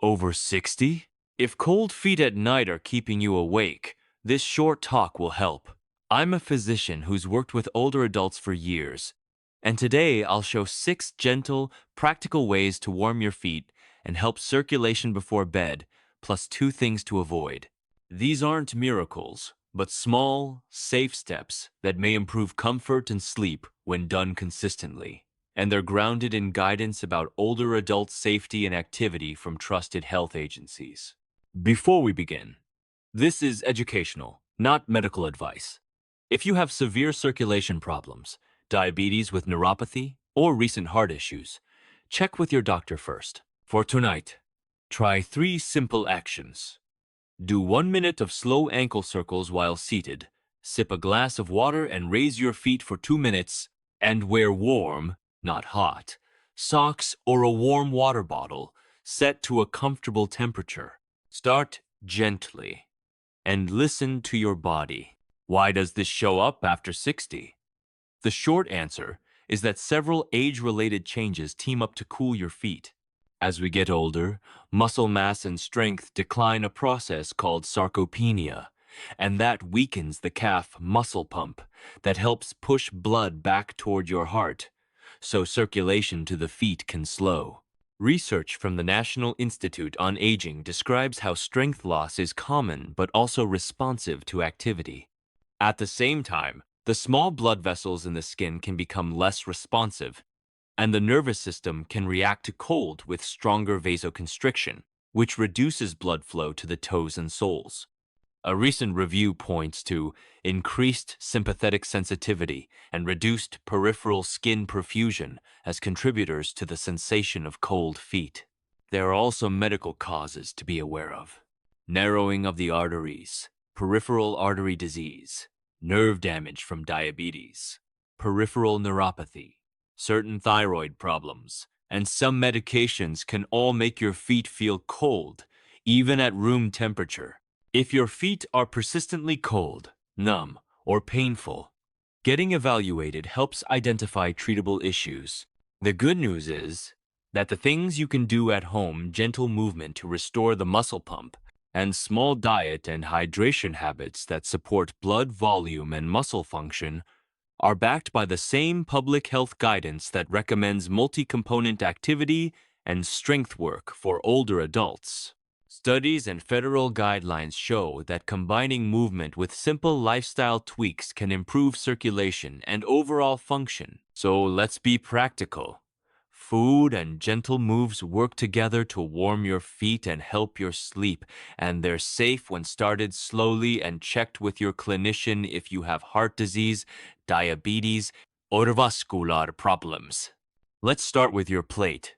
Over 60? If cold feet at night are keeping you awake, this short talk will help. I'm a physician who's worked with older adults for years, and today I'll show 6 gentle, practical ways to warm your feet and help circulation before bed, plus 2 things to avoid. These aren't miracles, but small, safe steps that may improve comfort and sleep when done consistently. And they're grounded in guidance about older adult safety and activity from trusted health agencies. Before we begin, this is educational, not medical advice. If you have severe circulation problems, diabetes with neuropathy, or recent heart issues, check with your doctor first. For tonight, try 3 simple actions. Do 1 minute of slow ankle circles while seated, sip a glass of water and raise your feet for 2 minutes, and wear warm, not hot, socks or a warm water bottle set to a comfortable temperature. Start gently and listen to your body. Why does this show up after 60? The short answer is that several age-related changes team up to cool your feet. As we get older, muscle mass and strength decline, a process called sarcopenia, and that weakens the calf muscle pump that helps push blood back toward your heart, so circulation to the feet can slow. Research from the National Institute on Aging describes how strength loss is common but also responsive to activity. At the same time, the small blood vessels in the skin can become less responsive, and the nervous system can react to cold with stronger vasoconstriction, which reduces blood flow to the toes and soles. A recent review points to increased sympathetic sensitivity and reduced peripheral skin perfusion as contributors to the sensation of cold feet. There are also medical causes to be aware of: narrowing of the arteries, peripheral artery disease, nerve damage from diabetes, peripheral neuropathy, certain thyroid problems, and some medications can all make your feet feel cold, even at room temperature. If your feet are persistently cold, numb, or painful, getting evaluated helps identify treatable issues. The good news is that the things you can do at home, gentle movement to restore the muscle pump, and small diet and hydration habits that support blood volume and muscle function, are backed by the same public health guidance that recommends multi-component activity and strength work for older adults. Studies and federal guidelines show that combining movement with simple lifestyle tweaks can improve circulation and overall function. So let's be practical. Food and gentle moves work together to warm your feet and help your sleep, and they're safe when started slowly and checked with your clinician if you have heart disease, diabetes, or vascular problems. Let's start with your plate,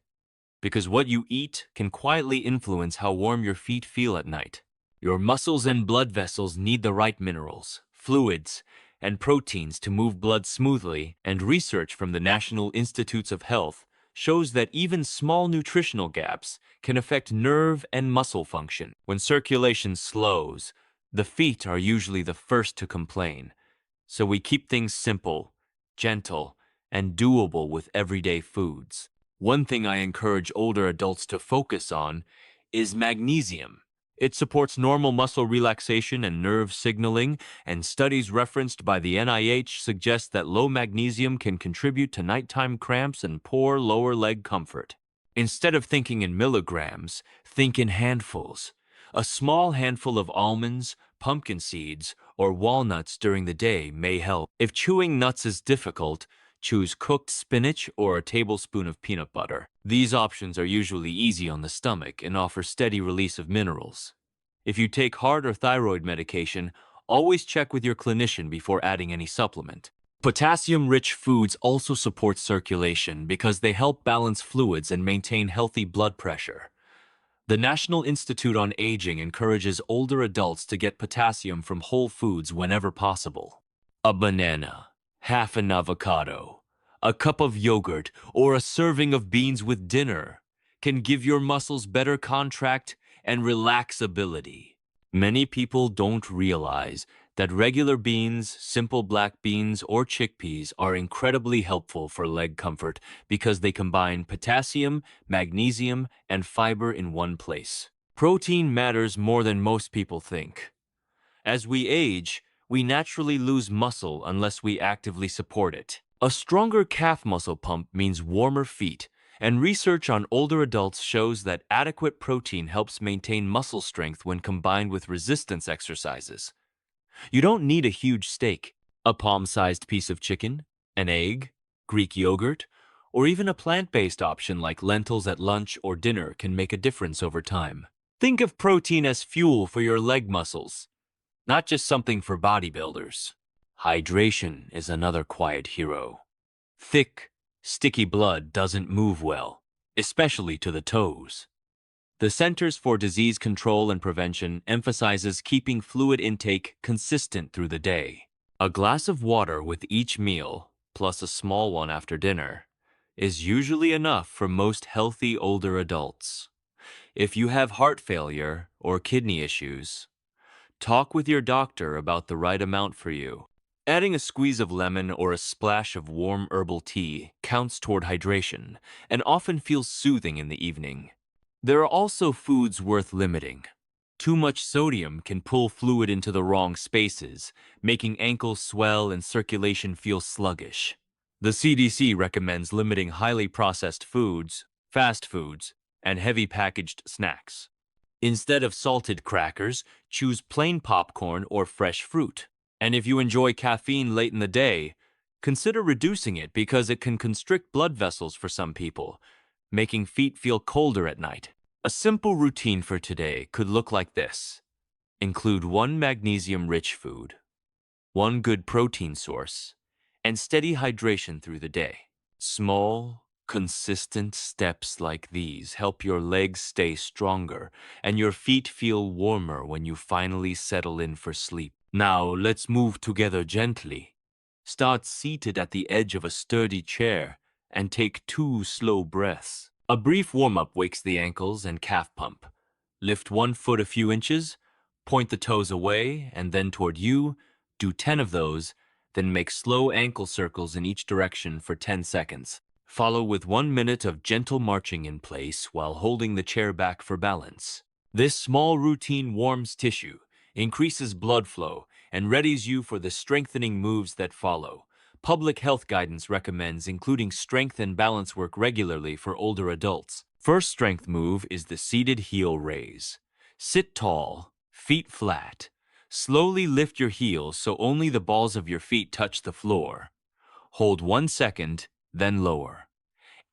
because what you eat can quietly influence how warm your feet feel at night. Your muscles and blood vessels need the right minerals, fluids, and proteins to move blood smoothly, and research from the National Institutes of Health shows that even small nutritional gaps can affect nerve and muscle function. When circulation slows, the feet are usually the first to complain. So we keep things simple, gentle, and doable with everyday foods. One thing I encourage older adults to focus on is magnesium. It supports normal muscle relaxation and nerve signaling, and studies referenced by the NIH suggest that low magnesium can contribute to nighttime cramps and poor lower leg comfort. Instead of thinking in milligrams, think in handfuls. A small handful of almonds, pumpkin seeds, or walnuts during the day may help. If chewing nuts is difficult, choose cooked spinach or a tablespoon of peanut butter. These options are usually easy on the stomach and offer steady release of minerals. If you take heart or thyroid medication, always check with your clinician before adding any supplement. Potassium-rich foods also support circulation because they help balance fluids and maintain healthy blood pressure. The National Institute on Aging encourages older adults to get potassium from whole foods whenever possible. A banana, half an avocado, a cup of yogurt, or a serving of beans with dinner can give your muscles better contract and relaxability. Many people don't realize that regular beans, simple black beans, or chickpeas are incredibly helpful for leg comfort because they combine potassium, magnesium, and fiber in one place. Protein matters more than most people think. As we age, we naturally lose muscle unless we actively support it. A stronger calf muscle pump means warmer feet, and research on older adults shows that adequate protein helps maintain muscle strength when combined with resistance exercises. You don't need a huge steak. A palm-sized piece of chicken, an egg, Greek yogurt, or even a plant-based option like lentils at lunch or dinner can make a difference over time. Think of protein as fuel for your leg muscles, not just something for bodybuilders. Hydration is another quiet hero. Thick, sticky blood doesn't move well, especially to the toes. The Centers for Disease Control and Prevention emphasizes keeping fluid intake consistent through the day. A glass of water with each meal, plus a small one after dinner, is usually enough for most healthy older adults. If you have heart failure or kidney issues, talk with your doctor about the right amount for you. Adding a squeeze of lemon or a splash of warm herbal tea counts toward hydration and often feels soothing in the evening. There are also foods worth limiting. Too much sodium can pull fluid into the wrong spaces, making ankles swell and circulation feel sluggish. The CDC recommends limiting highly processed foods, fast foods, and heavy packaged snacks. Instead of salted crackers, choose plain popcorn or fresh fruit. And if you enjoy caffeine late in the day, consider reducing it because it can constrict blood vessels for some people, making feet feel colder at night. A simple routine for today could look like this. Include one magnesium-rich food, one good protein source, and steady hydration through the day. Small, consistent steps like these help your legs stay stronger and your feet feel warmer when you finally settle in for sleep. Now, let's move together gently. Start seated at the edge of a sturdy chair and take 2 slow breaths. A brief warm-up wakes the ankles and calf pump. Lift one foot a few inches, point the toes away and then toward you, do 10 of those, then make slow ankle circles in each direction for 10 seconds. Follow with 1 minute of gentle marching in place while holding the chair back for balance. This small routine warms tissue, increases blood flow, and readies you for the strengthening moves that follow. Public health guidance recommends including strength and balance work regularly for older adults. First strength move is the seated heel raise. Sit tall, feet flat. Slowly lift your heels so only the balls of your feet touch the floor. Hold 1 second, then lower.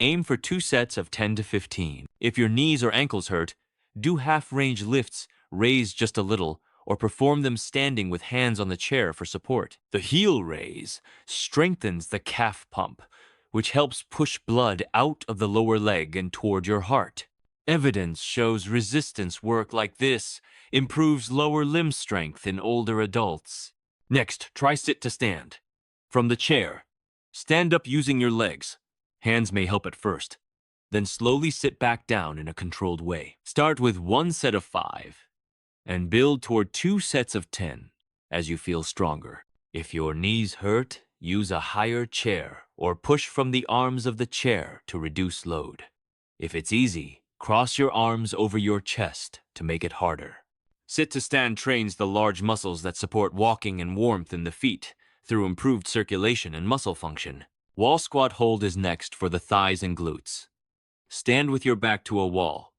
Aim for 2 sets of 10 to 15. If your knees or ankles hurt, do half-range lifts, raise just a little, or perform them standing with hands on the chair for support. The heel raise strengthens the calf pump, which helps push blood out of the lower leg and toward your heart. Evidence shows resistance work like this improves lower limb strength in older adults. Next, try sit to stand. From the chair, stand up using your legs. Hands may help at first. Then slowly sit back down in a controlled way. Start with 1 set of 5 and build toward 2 sets of 10 as you feel stronger. If your knees hurt, use a higher chair or push from the arms of the chair to reduce load. If it's easy, cross your arms over your chest to make it harder. Sit to stand trains the large muscles that support walking and warmth in the feet through improved circulation and muscle function. Wall squat hold is next for the thighs and glutes. Stand with your back to a wall,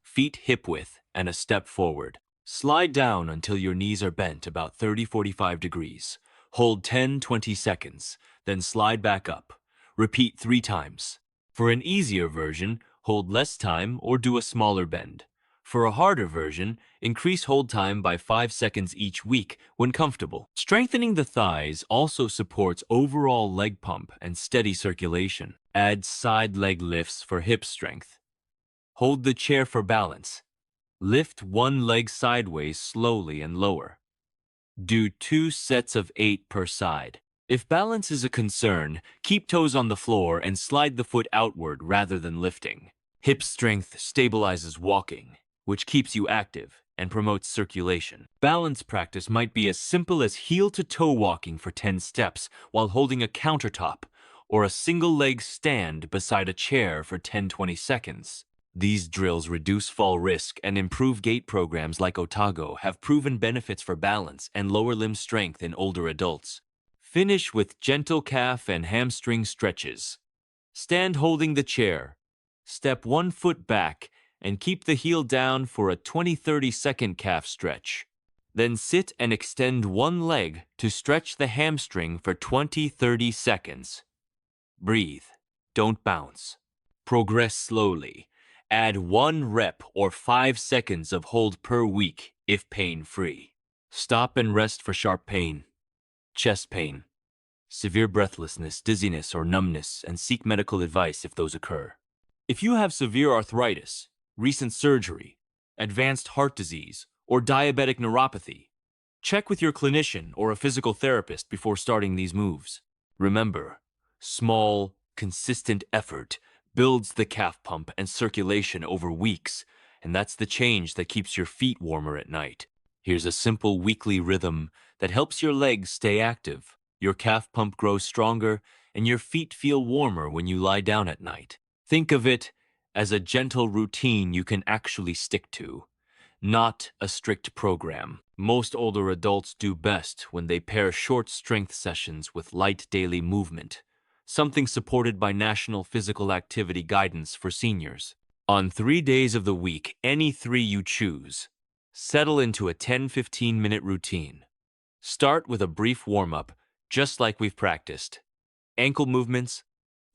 feet hip width and a step forward. Slide down until your knees are bent about 30-45 degrees. Hold 10-20 seconds, then slide back up. Repeat 3 times. For an easier version, hold less time or do a smaller bend. For a harder version, increase hold time by 5 seconds each week when comfortable. Strengthening the thighs also supports overall leg pump and steady circulation. Add side leg lifts for hip strength. Hold the chair for balance. Lift one leg sideways slowly and lower. Do 2 sets of 8 per side. If balance is a concern, keep toes on the floor and slide the foot outward rather than lifting. Hip strength stabilizes walking, which keeps you active and promotes circulation. Balance practice might be as simple as heel-to-toe walking for 10 steps while holding a countertop, or a single-leg stand beside a chair for 10-20 seconds. These drills reduce fall risk and improve gait. Programs like Otago have proven benefits for balance and lower limb strength in older adults. Finish with gentle calf and hamstring stretches. Stand holding the chair. Step 1 foot back and keep the heel down for a 20-30 second calf stretch. Then sit and extend one leg to stretch the hamstring for 20-30 seconds. Breathe. Don't bounce. Progress slowly. Add 1 rep or 5 seconds of hold per week if pain-free. Stop and rest for sharp pain, chest pain, severe breathlessness, dizziness, or numbness, and seek medical advice if those occur. If you have severe arthritis, recent surgery, advanced heart disease, or diabetic neuropathy, check with your clinician or a physical therapist before starting these moves. Remember, small, consistent effort builds the calf pump and circulation over weeks, and that's the change that keeps your feet warmer at night. Here's a simple weekly rhythm that helps your legs stay active, your calf pump grows stronger, and your feet feel warmer when you lie down at night. Think of it as a gentle routine you can actually stick to, not a strict program. Most older adults do best when they pair short strength sessions with light daily movement, something supported by National Physical Activity Guidance for seniors. On 3 days of the week, any 3 you choose, settle into a 10-15 minute routine. Start with a brief warm-up, just like we've practiced. Ankle movements,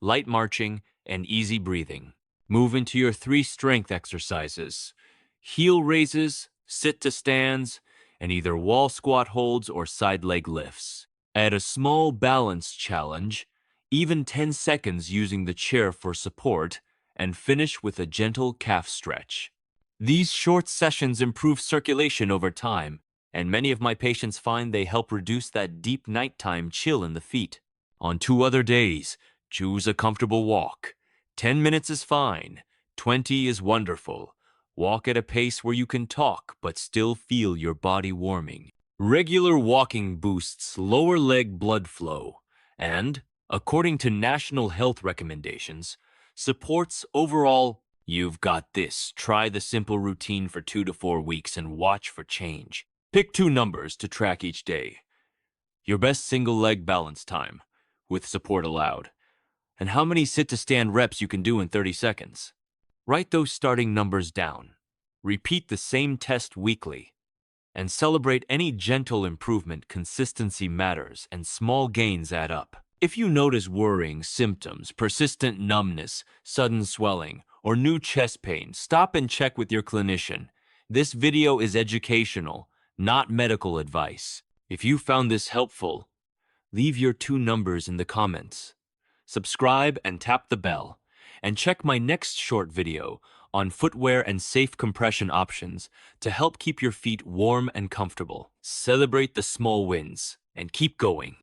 light marching, and easy breathing. Move into your 3 strength exercises: heel raises, sit to stands, and either wall squat holds or side leg lifts. Add a small balance challenge, even 10 seconds using the chair for support, and finish with a gentle calf stretch. These short sessions improve circulation over time, and many of my patients find they help reduce that deep nighttime chill in the feet. On 2 other days, choose a comfortable walk. 10 minutes is fine, 20 is wonderful. Walk at a pace where you can talk but still feel your body warming. Regular walking boosts lower leg blood flow and, according to national health recommendations, supports overall. You've got this. Try the simple routine for 2 to 4 weeks and watch for change. Pick 2 numbers to track each day. Your best single leg balance time, with support allowed, and how many sit-to-stand reps you can do in 30 seconds. Write those starting numbers down. Repeat the same test weekly, and celebrate any gentle improvement. Consistency matters, and small gains add up. If you notice worrying symptoms, persistent numbness, sudden swelling, or new chest pain, stop and check with your clinician. This video is educational, not medical advice. If you found this helpful, leave your 2 numbers in the comments. Subscribe and tap the bell, and check my next short video on footwear and safe compression options to help keep your feet warm and comfortable. Celebrate the small wins and keep going.